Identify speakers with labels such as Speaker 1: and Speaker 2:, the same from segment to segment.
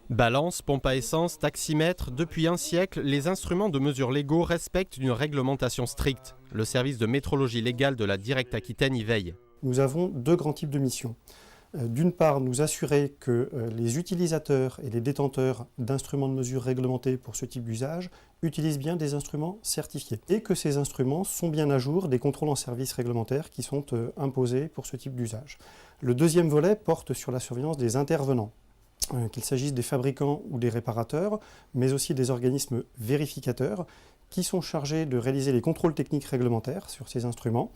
Speaker 1: Balance, pompe à essence, taximètre, depuis un siècle, les instruments de mesure légaux respectent une réglementation stricte. Le service de métrologie légale de la Directe Aquitaine y veille.
Speaker 2: Nous avons deux grands types de missions. D'une part, nous assurer que les utilisateurs et les détenteurs d'instruments de mesure réglementés pour ce type d'usage utilisent bien des instruments certifiés et que ces instruments sont bien à jour des contrôles en service réglementaires qui sont imposés pour ce type d'usage. Le deuxième volet porte sur la surveillance des intervenants, qu'il s'agisse des fabricants ou des réparateurs, mais aussi des organismes vérificateurs qui sont chargés de réaliser les contrôles techniques réglementaires sur ces instruments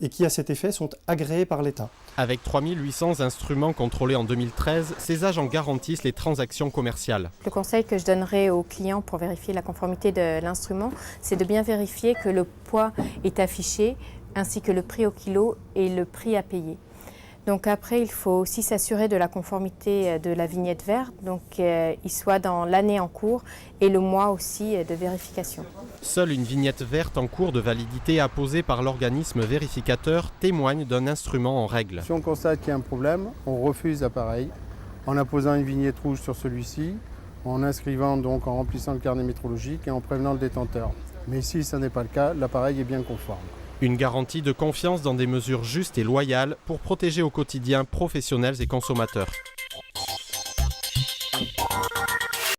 Speaker 2: et qui, à cet effet, sont agréés par l'État.
Speaker 1: Avec 3800 instruments contrôlés en 2013, ces agents garantissent les transactions commerciales.
Speaker 3: Le conseil que je donnerai aux clients pour vérifier la conformité de l'instrument, c'est de bien vérifier que le poids est affiché, ainsi que le prix au kilo et le prix à payer. Donc après, il faut aussi s'assurer de la conformité de la vignette verte, donc il soit dans l'année en cours et le mois aussi de vérification.
Speaker 1: Seule une vignette verte en cours de validité apposée par l'organisme vérificateur témoigne d'un instrument en règle.
Speaker 4: Si on constate qu'il y a un problème, on refuse l'appareil en apposant une vignette rouge sur celui-ci, en inscrivant donc en remplissant le carnet métrologique et en prévenant le détenteur. Mais si ce n'est pas le cas, l'appareil est bien conforme.
Speaker 1: Une garantie de confiance dans des mesures justes et loyales pour protéger au quotidien professionnels et consommateurs.